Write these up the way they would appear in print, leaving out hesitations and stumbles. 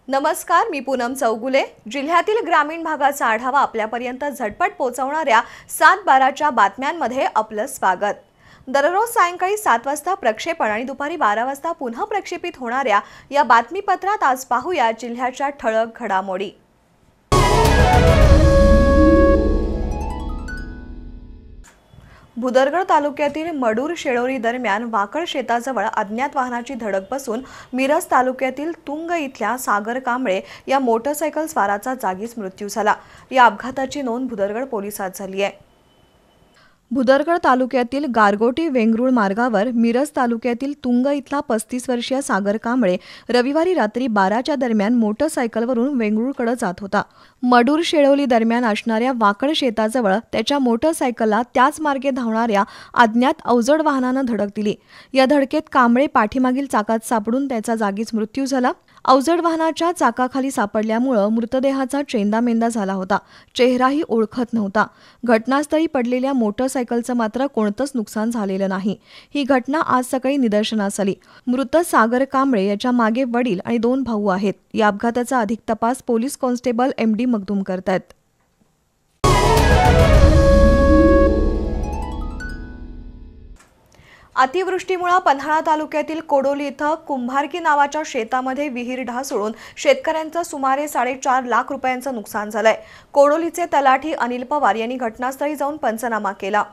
नमस्कार, मी पूनम चौगुले। जिल्ह्यातील ग्रामीण भागाचा आढावा आपल्यापर्यंत झटपट पोहोचवणाऱ्या 7-12च्या बातम्यांमध्ये आपलं स्वागत। दररोज सायंकाळी 7 वाजता प्रक्षेपण आणि दुपारी 12 वाजता पुन्हा प्रक्षेपित होणाऱ्या या बातमीपत्रात आज पाहूया जिल्ह्याच्या ठळक घडामोडी। भुदरगड तालुक्यातील मडूर शेळोरी दरम्यान वाकड शेताजवळ अज्ञात वाहनाची धडक बसून मिरज तालुक्यातील तुंग इथल्या सागर कांबळे या मोटरसायकल स्वाराचा जागीच मृत्यू झाला। या अपघाताची नोंद भुदरगड पोलिसात झाली आहे। भुदरगड तालुक्यातील गारगोटी वेंगरुळ मार्गावर मिरज तालुक्यातील तुंग इथला 35 वर्षीय सागर कांबळे रविवारी रात्री 12च्या दरम्यान मोटरसायकलवरून वेंगरुळकडे जात होता। मडूर शेळोली दरम्यान असणाऱ्या वाकड शेताजवळ त्याच्या मोटरसायकलला त्याच मार्गे धावणाऱ्या अज्ञात अवजड वाहनानं धडक दिली। या धडकेत कांबळे पाठीमागील चाकात सापडून त्याचा जागीच मृत्यू झाला। अवजड वाहनाच्या चाकाखाली सापडल्यामुळे मृतदेहाचा चेंदामेंदा झाला होता। चेहराही ओळखत नव्हता। घटनास्थळी पडलेल्या मोटरसायकलचं मात्र कोणतंच नुकसान झालेलं नाही। ही घटना आज सकाळी निदर्शनास आली। मृत सागर कांबळे याच्या मागे वडील आणि 2 भाऊ आहेत। या अपघाताचा अधिक तपास पोलीस कॉन्स्टेबल MD मगदूम करतायत। अतिवृष्टीमुळे पन्हाळा तालुक्यातील कोडोली इथं कुंभारकी नावाच्या शेतामध्ये विहीर ढासळून शेतकऱ्यांचं सुमारे 4.5 लाख रुपयांचं नुकसान झालंय। कोडोलीचे तलाठी अनिल पवार यांनी घटनास्थळी जाऊन पंचनामा केला।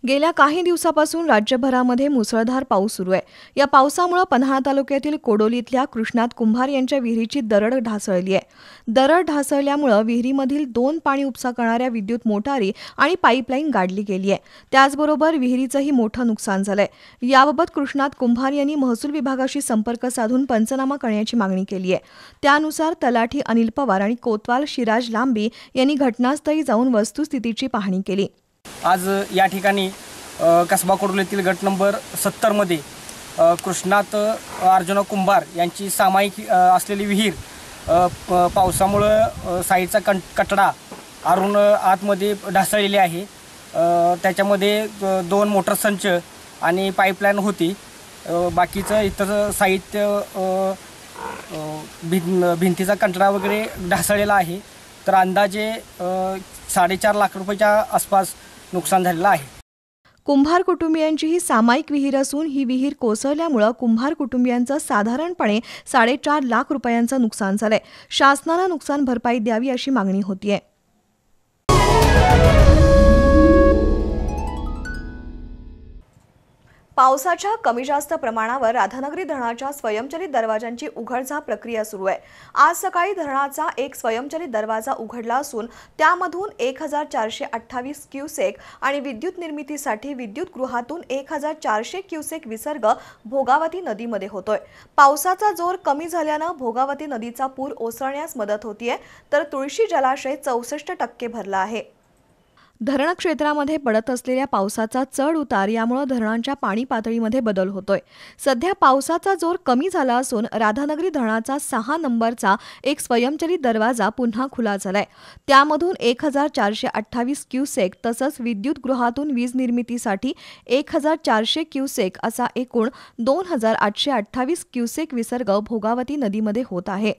गेल्या काही दिवसापासून राज्यभरामध्ये मुसळधार पाऊस सुरू आहे। या पावसामुळे पन्हाळा तालुक्यातील कोडोली इथल्या कृष्णात कुंभार यांच्या विहिरीची दरड ढासळली आहे। दरड ढासळल्यामुळे विहिरीमधील 2 पाणी उपसा करणाऱ्या विद्युत मोटारी आणि पाईपलाईन गाडली गेली आहे। त्याचबरोबर विहिरीचंही मोठं नुकसान झालंय। याबाबत कृष्णात कुंभार यांनी महसूल विभागाशी संपर्क साधून पंचनामा करण्याची मागणी केली आहे। त्यानुसार तलाठी अनिल पवार आणि कोतवाल शिराज लांबी यांनी घटनास्थळी जाऊन वस्तुस्थितीची पाहणी केली। आज या ठिकाणी कसबा कोडोलीतील गट नंबर 70 मध्ये कृष्णात अर्जुना कुंभार यांची सामायिक असलेली विहीर पावसामुळे साईडचा कटडा आरून आतमध्ये ढासळलेली आहे। त्याच्यामध्ये 2 मोटर संच आणि पाईपलाईन होती। बाकीचं इतर साहित्य भिंतीचा कंटाळा वगैरे ढासळलेला आहे। तर अंदाजे 4.5 लाख रुपयाच्या आसपास नुकसान झालेलं आहे। कुंभार कुटुंबियांची ही सामायिक विहीर असून ही विहीर कोसळल्यामुळे कुंभार कुटुंबियांचं साधारणपणे 4.5 लाख रुपयांचं नुकसान झालंय। शासनाला नुकसान भरपाई द्यावी अशी मागणी होतीये। पावसाच्या कमी जास्त प्रमाणावर राधानगरी धरणाच्या स्वयंचलित दरवाजांची उघडझाप प्रक्रिया सुरू आहे। आज सकाळी धरणाचा एक स्वयंचलित दरवाजा उघडला असून त्यामधून 1428 क्युसेक आणि विद्युत निर्मितीसाठी विद्युत गृहातून 1400 क्युसेक विसर्ग भोगावती नदीमध्ये होतोय। पावसाचा जोर कमी झाल्यानं भोगावती नदीचा पूर ओसरण्यास मदत होतीये, तर तुळशी जलाशय 64% भरला आहे। धरण क्षेत्रामध्ये पडत असलेल्या पावसाचा चढ उतार यामुळे धरणांच्या पाणी पातळीमध्ये बदल होतोय। सध्या पावसाचा जोर कमी झाला असून राधानगरी धरणाचा 6 नंबरचा एक स्वयंचलित दरवाजा पुन्हा खुला झालाय। त्यामधून 1428 क्युसेक तसंच विद्युत गृहातून वीज निर्मितीसाठी 1400 क्युसेक असा एकूण 2828 क्युसेक विसर्ग भोगावती नदीमध्ये होत आहे।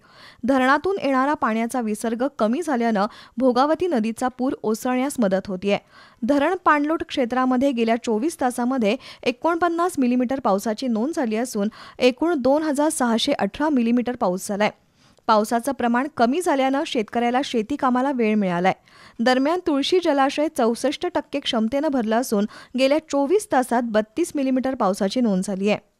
धरणातून येणारा पाण्याचा विसर्ग कमी झाल्यानं भोगावती नदीचा पूर ओसरण्यास मदत होतीये। धरण पाणलोट क्षेत्रामध्ये गेल्या 24 तासामध्ये 49 मिलीमीटर पावसाची नोंद झाली असून एकूण 2618 मिलीमीटर पाऊस झालाय। पावसाचं प्रमाण कमी झाल्यानं शेतकऱ्याला शेती कामाला वेळ मिळालाय। दरम्यान तुळशी जलाशय 64% क्षमतेनं भरलं असून गेल्या 24 तासात 32 मिलीमीटर पावसाची नोंद झाली आहे।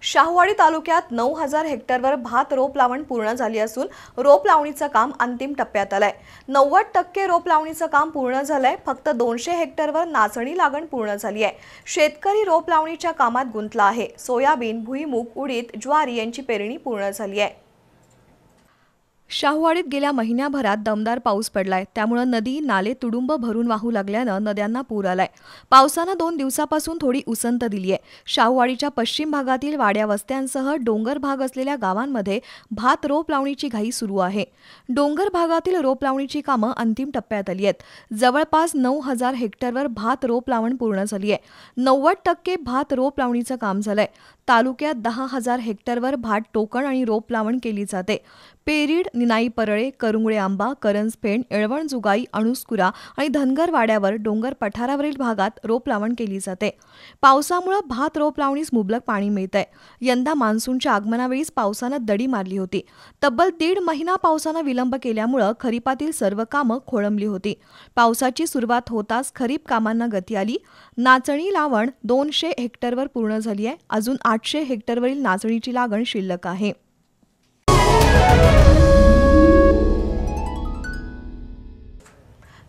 शाहूवाडी तालुक्यात 9000 हेक्टरवर भात रोप लावण पूर्ण झाली असून रोप लावणीचं काम अंतिम टप्प्यात आलंय। 90% रोप लावणीचं काम पूर्ण झालंय। फक्त 200 हेक्टरवर नाचणी लागण पूर्ण झाली आहे। शेतकरी रोप लावणीच्या कामात गुंतला आहे। सोयाबीन, भुईमूग, उडीद, ज्वारी यांची पेरणी पूर्ण झाली आहे। शाहूवाडीत गेल्या महिन्याभरात दमदार पाऊस पडलाय, त्यामुळे नदी नाले तुडुंब भरून वाहू लागल्यानं नद्यांना पूर आलाय. पावसानं 2 दिवसापासून थोडी उसंत दिलीय. शाहूवाडीच्या पश्चिम भागातील वाड्या वस्त्यांसह डोंगर भाग असलेल्या गावांमध्ये भात रोप लावणीची घाई सुरू आहे. डोंगर भागातील रोप लावणीची कामं अंतिम टप्प्यात आली आहेत. जवळपास 9,000 हेक्टरवर भात रोप लावण पूर्ण झाली आहे. 90% भात रोप लावणीचं काम झालंय. तालुक्यात 10,000 हेक्टरवर भात टोकण आणि रोप लावण केली जाते. पेरीड, निनाई परळे, करुंगळे आंबा, करंजफेण, येळवण जुगाई, अणुस्कुरा आणि धनगर वाड्यावर डोंगर पठारावरील भागात रोप लावण केली जाते. पावसामुळे भात रोप लावणीस मुबलक पाणी मिळतंय. यंदा मान्सूनच्या आगमनावेळीच पावसानं दडी मारली होती. तब्बल 1.5 महिना पावसानं विलंब केल्यामुळे खरीपातील सर्व कामं खोळंबली होती. पावसाची सुरुवात होताच खरीप कामांना गती आली. नाचणी लावण 200 हेक्टरवर पूर्ण झाली आहे. अजून 800 हेक्टरवरील नाचणीची लागण शिल्लक आहे.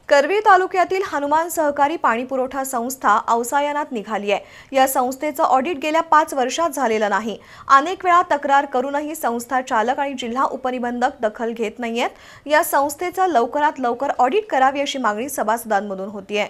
करवीर तालुक्यातील हनुमान सहकारी पाणीपुरवठा संस्था अवसायनात निघाली आहे. या संस्थेचं ऑडिट गेल्या 5 वर्षात झालेलं नाही. अनेक वेळा तक्रार करूनही संस्था चालक आणि जिल्हा उपनिबंधक दखल घेत नाहीयेत. या संस्थेचं लवकरात लवकर ऑडिट करावी अशी मागणी सभासदांमधून होतीये.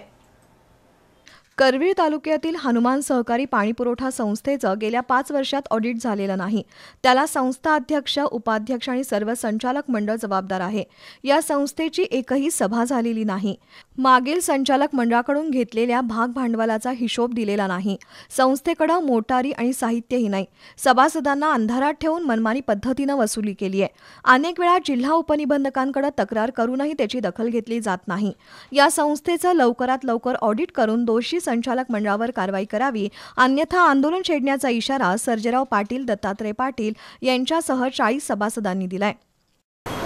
करवीर तालुक्यातील हनुमान सहकारी पाणीपुरवठा संस्थेचं गेल्या 5 वर्षात ऑडिट झालेलं नाही. त्याला संस्था अध्यक्ष, उपाध्यक्ष आणि सर्व संचालक मंडळ जबाबदार आहे. या संस्थेची एकही सभा झालेली नाही. मागील संचालक मंडळाकडून घेतलेल्या भाग भांडवलाचा हिशोब दिलेला नाही. संस्थेकडे मोटारी आणि साहित्यही नाही. सभासदांना अंधारात ठेवून मनमानी पद्धतीनं वसुली केली आहे. अनेक वेळा जिल्हा उपनिबंधकांकडे तक्रार करूनही त्याची दखल घेतली जात नाही. या संस्थेचं लवकरात लवकर ऑडिट करून दोषी संचालक मंडळावर कारवाई करावी, अन्यथा आंदोलन छेडण्याचा इशारा सर्जेराव पाटील, दत्तात्रय पाटील यांच्यासह 40 सभासदांनी दिलाय.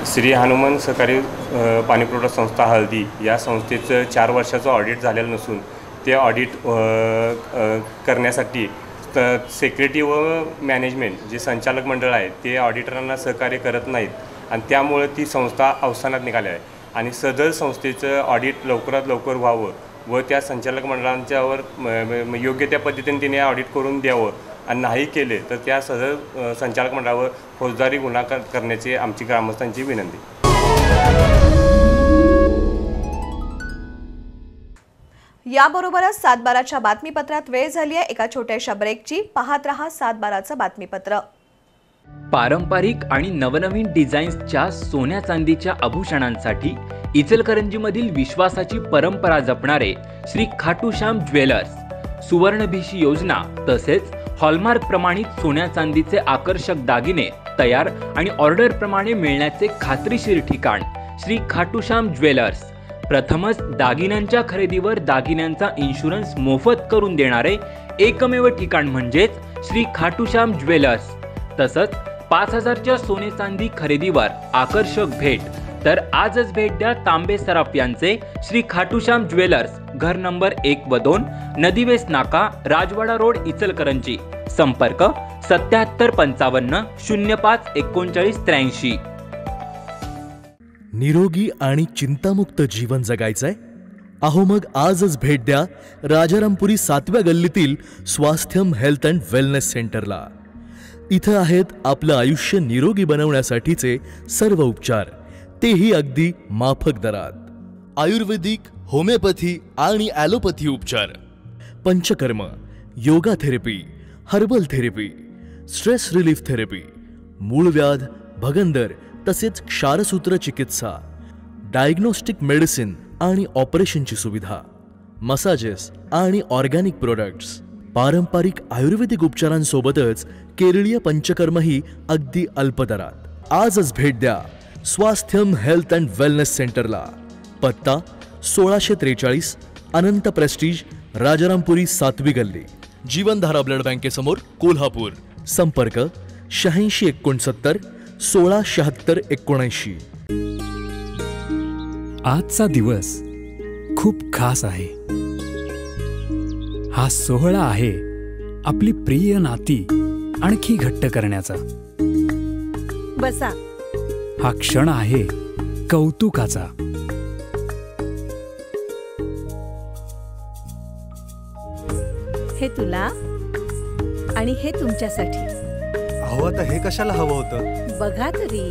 श्री हनुमान सहकारी पाणीपुरवठा संस्था हळदी या संस्थेचं 4 वर्षाचं ऑडिट झालेलं नसून ते ऑडिट करण्यासाठी सेक्रेटरी व मॅनेजमेंट जे संचालक मंडळ आहे ते ऑडिटरांना सहकार्य करत नाहीत आणि त्यामुळे ती संस्था अवसानात निघाली आहे. आणि सदर संस्थेचं ऑडिट लवकरात लवकर व्हावं व त्या संचालक मंडळांच्यावर योग्य त्या पद्धतीने तिने ऑडिट करून द्यावं आणि नाही केले तर त्या सदर संचालक मंडळावर फौजदारी गुन्हा करण्याची आमची ग्रामस्थांची विनंती. याबरोबरच 7/12च्या बातमीपत्रात वेळ झाली आहे एका छोट्याशा ब्रेकची. पाहत रहा 7/12चं बातमीपत्र. पारंपरिक आणि नवनवीन डिझाईन्सच्या सोन्या चांदीच्या आभूषणांसाठी इचलकरंजीमधील विश्वासाची परंपरा जपणारे श्री खाटूश्याम ज्वेलर्स सुवर्णभिषी योजना तसेच हॉलमार्क प्रमाणित सोन्या चांदीचे आकर्षक दागिने तयार आणि ऑर्डर प्रमाणे मिळण्याचे खात्रीशीर ठिकाण श्री खाटूश्याम ज्वेलर्स. प्रथमच दागिन्यांच्या खरेदीवर दागिन्यांचा इन्शुरन्स मोफत करून देणारे एकमेव ठिकाण म्हणजेच श्री खाटूश्याम ज्वेलर्स. तसंच 5,000च्या सोने चांदी खरेदीवर आकर्षक भेट. तर आजच भेट द्या तांबे सराफ यांचे श्री खाटूश्याम ज्वेलर्स, घर नंबर 1 व 2, नदीवेस नाका, राजवाडा रोड, इचलकरंजी. संपर्क 7755 05 39 83. निरोगी आणि चिंतामुक्त जीवन जगायचंय? अहो मग आजच भेट द्या राजारामपुरी 7व्या गल्लीतील स्वास्थ्यम हेल्थ अँड वेलनेस सेंटरला. इथं आहेत आपलं आयुष्य निरोगी बनवण्यासाठीचे सर्व उपचार, तेही अगदी माफक दरात. आयुर्वेदिक, होमिओपॅथी आणि ॲलोपॅथी उपचार, panchakarma, yoga therapy, herbal therapy, stress relief therapy, मूळव्याध, भगंदर तसेच क्षारसूत्र चिकित्सा, डायग्नोस्टिक मेडिसिन आणि ऑपरेशनची सुविधा, मसाजेस आणि ऑर्गॅनिक प्रोडक्ट्स. पारंपरिक आयुर्वेदिक उपचारांसोबतच केरळीय पंचकर्मही अगदी अल्प दरात. आजच भेट द्या स्वास्थ्यम हेल्थ अँड वेलनेस सेंटरला. पत्ता 1643 अनंत प्रेस्टीज, राजारामपुरी 7वी गल्ली, जीवनधारा ब्लड बँकेसमोर, कोल्हापूर. संपर्क 8669 1676 79. आजचा दिवस खूप खास आहे. हा सोहळा आहे आपली प्रिय नाती आणखी घट्ट करण्याचा. बसा. हा क्षण आहे कौतुकाचा. हे तुला आणि हे तुमच्यासाठी. अहो आता हे कशाला हवं होतं? बघा तरी.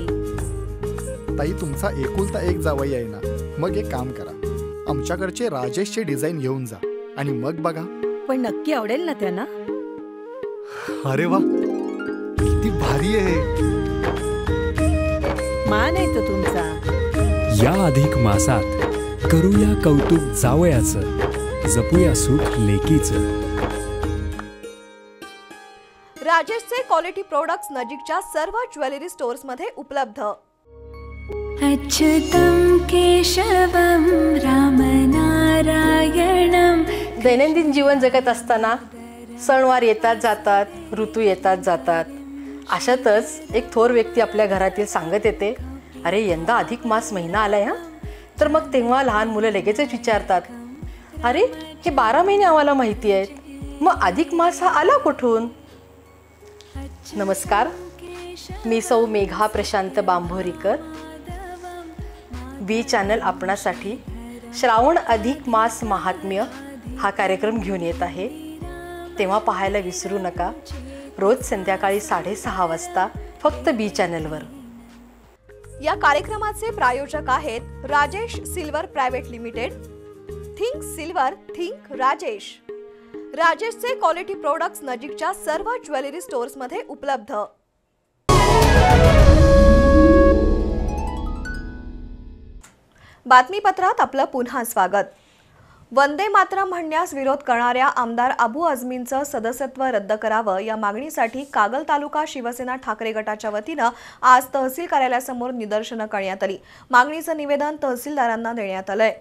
ताई तुमचा एकुलता एक जावई आहे ना, मग एक काम करा, आमच्याकडचे राजेशचे डिझाईन घेऊन जा आणि मग बघा. पण नक्की आवडेल ना त्यांना? अरे वा, किती भारी आहे. मान आहे तो तुमचा. या अधिक मासात करूया कौतुक जावयाचं, जपूया सुख लेकीचं. राजेशचे क्वालिटी प्रोडक्ट्स नजीकच्या सर्व ज्वेलरी स्टोअर्स मध्ये उपलब्ध. अच्युतं केशवं रामनारायणं. दैनंदिन जीवन जगत असताना सणवार येतात जातात, ऋतू येतात जातात. अशातच एक थोर व्यक्ती आपल्या घरातील सांगत येते, अरे यंदा अधिक मास महिना आलाय हा. तर मग तेव्हा लहान मुलं लगेचच विचारतात, अरे हे 12 महिने आम्हाला माहिती आहेत, मग अधिक मास हा आला कुठून? नमस्कार, मी सौ मेघा प्रशांत बांभोरीकर. बी चॅनल आपणासाठी श्रावण अधिक मास महात्म्य हा कार्यक्रम घेऊन येत आहे. तेव्हा पाहायला विसरू नका, रोज संध्याकाळी 6:30 वाजता फक्त बी चॅनलवर. या कार्यक्रमाचे प्रायोजक आहेत Rajesh silver private limited. Think silver, think Rajesh. राजेशचे क्वालिटी प्रोडक्ट्स नजीकच्या सर्व ज्वेलरी स्टोअर्स मध्ये उपलब्ध. बातमीपत्रात आपलं पुन्हा स्वागत. वंदे मातरम म्हणण्यास विरोध करणाऱ्या आमदार अबू आझमींचं सदस्यत्व रद्द करावं या मागणीसाठी कागल तालुका शिवसेना ठाकरे गटाच्या वतीनं आज तहसील कार्यालयासमोर निदर्शनं करण्यात आली. मागणीचं निवेदन तहसीलदारांना देण्यात आलंय.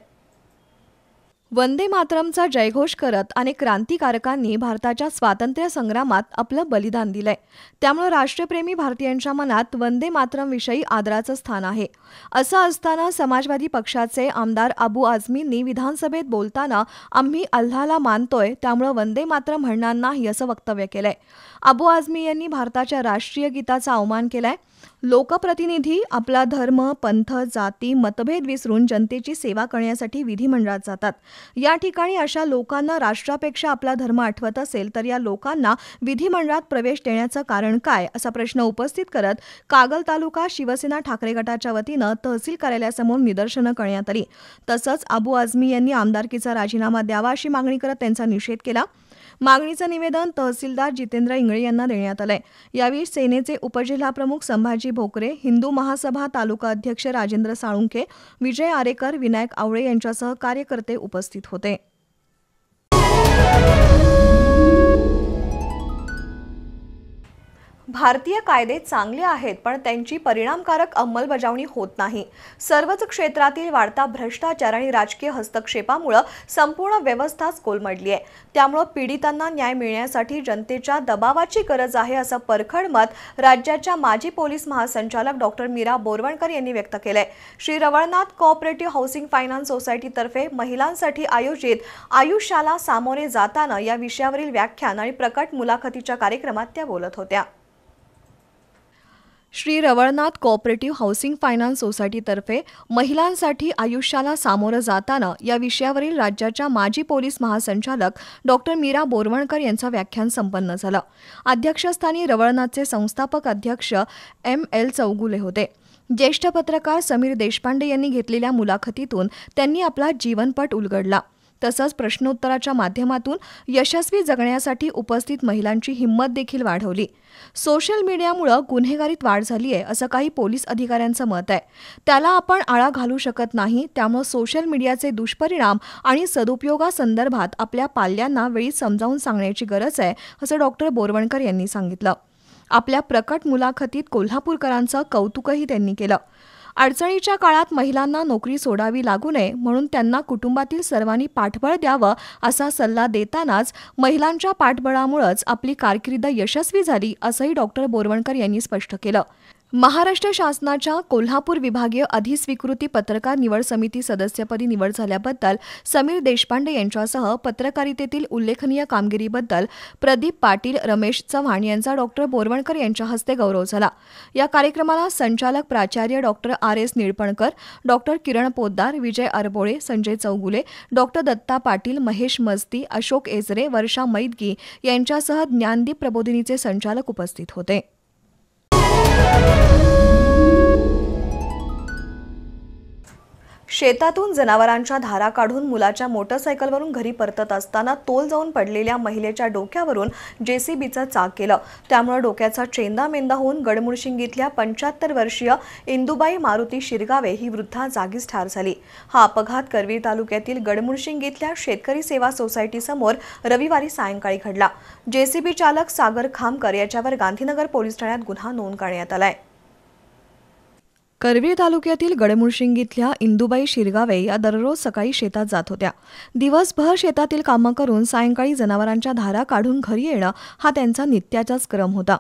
वंदे मातरमचा जयघोष करत अनेक क्रांतिकारकांनी भारताच्या स्वातंत्र्य संग्रामात आपलं बलिदान दिलंय. त्यामुळे राष्ट्रप्रेमी भारतीयांच्या मनात वंदे मातरम विषयी आदराचं स्थान आहे. असं असताना समाजवादी पक्षाचे आमदार अबू आझमींनी विधानसभेत बोलताना आम्ही अल्लाहला मानतोय त्यामुळे वंदे मातरम म्हणणार नाही असं वक्तव्य केलंय. अबू आझमी यांनी भारताच्या राष्ट्रीय गीताचा अवमान केलाय. लोकप्रतिनिधी आपला धर्म, पंथ, जाती, मतभेद विसरून जनतेची सेवा करण्यासाठी विधिमंडळात जातात. या ठिकाणी अशा लोकांना राष्ट्रापेक्षा आपला धर्म आठवत असेल तर या लोकांना विधिमंडळात प्रवेश देण्याचं कारण काय, असा प्रश्न उपस्थित करत कागल तालुका शिवसेना ठाकरे गटाच्या वतीनं तहसील कार्यालयासमोर निदर्शनं करण्यात आली. तसंच अबू आझमी यांनी आमदारकीचा राजीनामा द्यावा अशी मागणी करत त्यांचा निषेध केला. मागणीचं निवेदन तहसीलदार जितेंद्र इंगळे यांना देण्यात आलंय. यावेळी सेनेचे उपजिल्हाप्रमुख संभाजी भोकरे, हिंदू महासभा तालुका अध्यक्ष राजेंद्र साळुंखे, विजय आरेकर, विनायक आवळे यांच्यासह कार्यकर्ते उपस्थित होते. भारतीय कायदे चांगले आहेत पण त्यांची परिणामकारक अंमलबजावणी होत नाही. सर्वच क्षेत्रातील वाढता भ्रष्टाचार आणि राजकीय हस्तक्षेपामुळे संपूर्ण व्यवस्थाच कोलमडली आहे. त्यामुळे पीडितांना न्याय मिळण्यासाठी जनतेच्या दबावाची गरज आहे असं परखड मत राज्याच्या माजी पोलीस महासंचालक डॉक्टर मीरा बोरवणकर यांनी व्यक्त केलंय. Shri Ravalnath cooperative housing finance सोसायटीतर्फे महिलांसाठी आयोजित आयुष्याला सामोरे जाताना या विषयावरील व्याख्यान आणि प्रकट मुलाखतीच्या कार्यक्रमात त्या बोलत होत्या. Shri Ravalnath cooperative housing finance सोसायटीतर्फे महिलांसाठी आयुष्याला सामोरं जाताना या विषयावरील राज्याच्या माजी पोलीस महासंचालक डॉक्टर मीरा बोरवणकर यांचं व्याख्यान संपन्न झालं. अध्यक्षस्थानी रवळनाथचे संस्थापक अध्यक्ष ML चौगुले होते. ज्येष्ठ पत्रकार समीर देशपांडे यांनी घेतलेल्या मुलाखतीतून त्यांनी आपला जीवनपट उलगडला. तसंच प्रश्नोत्तराच्या माध्यमातून यशस्वी जगण्यासाठी उपस्थित महिलांची हिंमत देखील वाढवली. सोशल मीडियामुळे गुन्हेगारीत वाढ झाली आहे असं काही पोलीस अधिकाऱ्यांचं मत आहे. त्याला आपण आळा घालू शकत नाही. त्यामुळे सोशल मीडियाचे दुष्परिणाम आणि सदुपयोगासंदर्भात आपल्या पाल्यांना वेळीच समजावून सांगण्याची गरज आहे असं डॉक्टर बोरवणकर यांनी सांगितलं. आपल्या प्रकट मुलाखतीत कोल्हापूरकरांचं कौतुकही त्यांनी केलं. अडचणीच्या काळात महिलांना नोकरी सोडावी लागू नये म्हणून त्यांना कुटुंबातील सर्वांनी पाठबळ द्यावं असा सल्ला देतानाच महिलांच्या पाठबळामुळेच आपली कारकीर्द यशस्वी झाली असंही डॉक्टर बोरवणकर यांनी स्पष्ट केलं. महाराष्ट्र शासनाच्या कोल्हापूर विभागीय अधिस्वीकृती पत्रकार निवड समिती सदस्यपदी निवड झाल्याबद्दल समीर देशपांडे यांच्यासह पत्रकारितेतील उल्लेखनीय कामगिरीबद्दल प्रदीप पाटील, रमेश चव्हाण यांचा डॉक्टर बोरवणकर यांच्या हस्ते गौरव झाला. या कार्यक्रमाला संचालक प्राचार्य डॉक्टर RS निळपणकर, डॉक्टर किरण पोद्दार, विजय अरबोळे, संजय चौगुले, डॉक्टर दत्ता पाटील, महेश मस्ती, अशोक एजरे, वर्षा मैदगी यांच्यासह ज्ञानदीप प्रबोधिनीचे संचालक उपस्थित होते. शेतातून जनावरांच्या धारा काढून मुलाच्या मोटरसायकलवरून घरी परतत असताना तोल जाऊन पडलेल्या महिलेच्या डोक्यावरून जेसीबीचं चाक केलं. त्यामुळे डोक्याचा चेंदामेंदा होऊन गडमुळशिंगीतल्या 75 वर्षीय इंदुबाई मारुती शिरगावे ही वृद्धा जागीच ठार झाली. हा अपघात करवीर तालुक्यातील गडमुळशिंगीतल्या शेतकरी सेवा सोसायटी समोर रविवारी सायंकाळी घडला. जेसीबी चालक सागर खामकर याच्यावर गांधीनगर पोलीस ठाण्यात गुन्हा नोंद करण्यात आलाय. करवीर तालुक्यातील गडमुळशिंगीतल्या इंदुबाई शिरगावे या दररोज सकाळी शेतात जात होत्या. दिवसभर शेतातील कामं करून सायंकाळी जनावरांच्या धारा काढून घरी येणं हा त्यांचा नित्याचाच क्रम होता.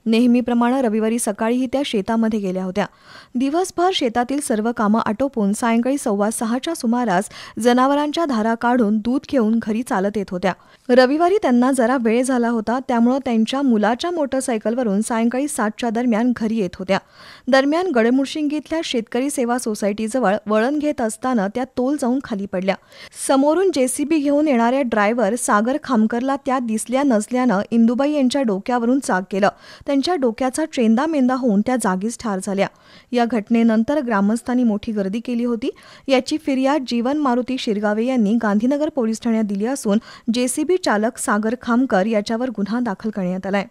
नेहमीप्रमाणे रविवारी सकाळीही त्या शेतामध्ये गेल्या होत्या. दिवसभर शेतातील सर्व कामं आटोपून सायंकाळी 6:15च्या सुमारास जनावरांच्या धारा काढून दूध घेऊन घरी चालत येत होत्या. रविवारी त्यांना जरा वेळ झाला होता, त्यामुळे त्यांच्या मुलाच्या मोटरसायकलवरून सायंकाळी 7च्या दरम्यान घरी येत होत्या. दरम्यान गडमुळशिंगीतल्या शेतकरी सेवा सोसायटीजवळ वळण घेत असताना त्या तोल जाऊन खाली पडल्या. समोरून जेसीबी घेऊन येणाऱ्या ड्रायव्हर सागर खामकरला त्या दिसल्या नसल्यानं इंदुबाई यांच्या डोक्यावरून चाक केलं. त्यांच्या डोक्याचा चेंदामेंदा होऊन त्या जागीच ठार झाल्या. या घटनेनंतर ग्रामस्थांनी मोठी गर्दी केली होती. याची फिर्याद जीवन मारुती शिरगावे यांनी गांधीनगर पोलीस ठाण्यात दिली असून जेसीबी चालक सागर खामकर याच्यावर गुन्हा दाखल करण्यात आलाय.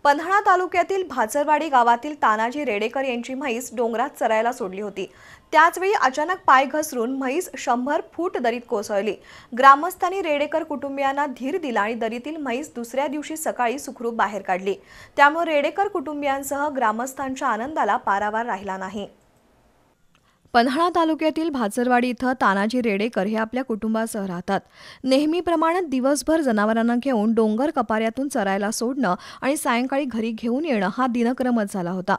पन्हाळा तालुक्यातील भाचरवाडी गावातील तानाजी रेडेकर यांची म्हैस डोंगरात चरायला सोडली होती. त्याचवेळी अचानक पाय घसरून म्हैस 100 फूट दरीत कोसळली. ग्रामस्थांनी रेडेकर कुटुंबियांना धीर दिला आणि दरीतील म्हैस दुसऱ्या दिवशी सकाळी सुखरूप बाहेर काढली. त्यामुळे रेडेकर कुटुंबियांसह ग्रामस्थांच्या आनंदाला पारावार राहिला नाही. पन्हाळा तालुक्यातील भाचरवाडी इथं तानाजी रेडेकर हे आपल्या कुटुंबासह राहतात. नेहमीप्रमाणे दिवसभर जनावरांना घेऊन डोंगर कपाऱ्यातून चरायला सोडणं आणि सायंकाळी घरी घेऊन येणं हा दिनक्रमच झाला होता.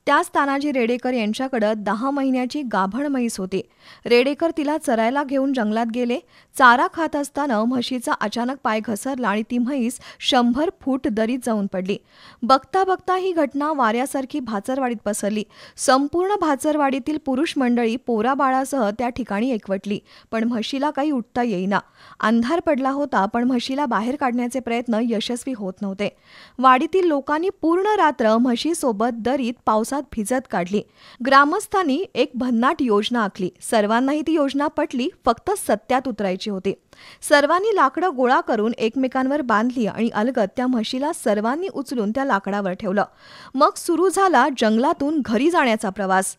त्याच तानाजी रेडेकर यांच्याकडे 10 महिन्याची गाभण म्हैस होती. रेडेकर तिला चरायला घेऊन जंगलात गेले. चारा खात असताना म्हशीचा अचानक पाय घसरला आणि ती म्हैस 100 फूट दरीत जाऊन पडली. बघता बघता ही घटना वाऱ्यासारखी भाचरवाडीत पसरली. संपूर्ण भाचरवाडीतील पुरुष मंडळी पोराबाळासह त्या ठिकाणी एकवटली, पण म्हशीला काही उठता येईना. अंधार पडला होता, पण म्हशीला बाहेर काढण्याचे प्रयत्न यशस्वी होत नव्हते. वाडीतील लोकांनी पूर्ण रात्र म्हशीसोबत दरीत पावसात भिजत काढली. ग्रामस्थांनी एक भन्नाट योजना आखली. सर्वांनाही ती योजना पटली, फक्त सत्यात उतरायची होती. सर्वांनी लाकडं गोळा करून एकमेकांवर बांधली आणि अलगद त्या म्हशीला सर्वांनी उचलून त्या लाकडावर ठेवलं. मग सुरू झाला जंगलातून घरी जाण्याचा प्रवास.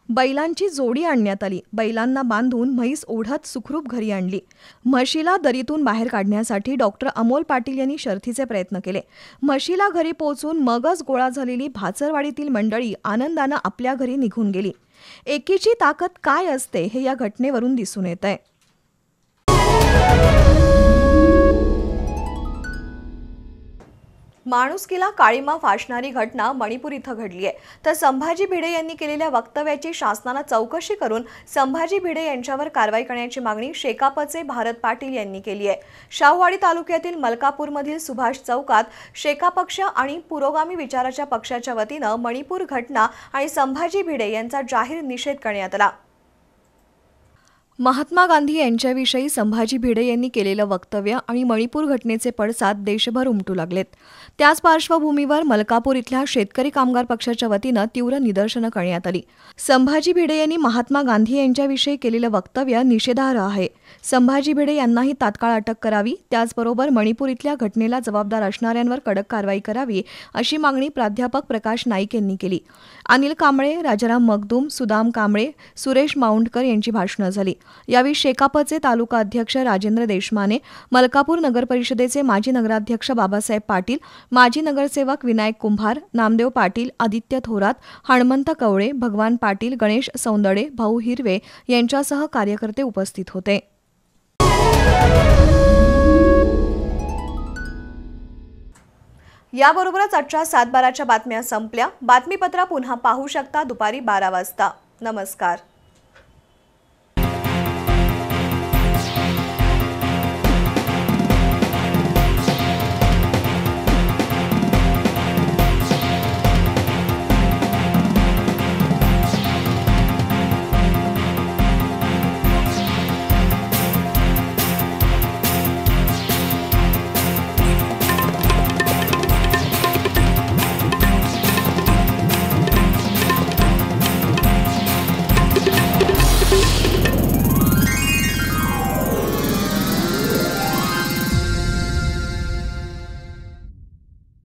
बैलांची जोडी आणण्यात आली. बैलांना बांधून म्हैस ओढत सुखरूप घरी आणली. म्हशीला दरीतून बाहेर काढण्यासाठी डॉक्टर अमोल पाटील यांनी शर्थीचे प्रयत्न केले. म्हशीला घरी पोहोचून मगच गोळा झालेली भाचरवाडीतील मंडळी आनंदानं आपल्या घरी निघून गेली. एकीची ताकद काय असते हे या घटनेवरून दिसून येतंय. माणुसकीला काळीमा फासणारी घटना मणिपूर इथं घडली आहे. तर संभाजी भिडे यांनी केलेल्या वक्तव्याची शासनानं चौकशी करून संभाजी भिडे यांच्यावर कारवाई करण्याची मागणी शेकापचे भारत पाटील यांनी केली आहे. शाहूवाडी तालुक्यातील मलकापूरमधील सुभाष चौकात शेका पक्ष आणि पुरोगामी विचाराच्या पक्षाच्या वतीनं मणिपूर घटना आणि संभाजी भिडे यांचा जाहीर निषेध करण्यात आला. महात्मा गांधी यांच्याविषयी संभाजी भिडे यांनी केलेलं वक्तव्य आणि मणिपूर घटनेचे पडसाद देशभर उमटू लागलेत. त्याच पार्श्वभूमीवर मलकापूर इथल्या शेतकरी कामगार पक्षाच्या वतीनं तीव्र निदर्शनं करण्यात आली. संभाजी भिडे यांनी महात्मा गांधी यांच्याविषयी केलेलं वक्तव्य निषेधार्ह आहे. संभाजी भिडे यांनाही तात्काळ अटक करावी. त्याचबरोबर मणिपूर इथल्या घटनेला जबाबदार असणाऱ्यांवर कडक कारवाई करावी अशी मागणी प्राध्यापक प्रकाश नाईक यांनी केली. अनिल कांबळे, राजाराम मगदूम, सुदाम कांबळे, सुरेश माऊंटकर यांची भाषणं झाली. यावेळी शेकापचे तालुका अध्यक्ष राजेंद्र देशमाने, मलकापूर नगरपरिषदेचे माजी नगराध्यक्ष बाबासाहेब पाटील, माजी नगरसेवक विनायक कुंभार, नामदेव पाटील, आदित्य थोरात, हणमंत कवळे, भगवान पाटील, गणेश सौंदडे, भाऊ हिरवे यांच्यासह कार्यकर्ते उपस्थित होते. याबरोबरच आजच्या 7:12च्या बातम्या संपल्या. बातमीपत्र पुन्हा पाहू शकता दुपारी 12 वाजता. नमस्कार.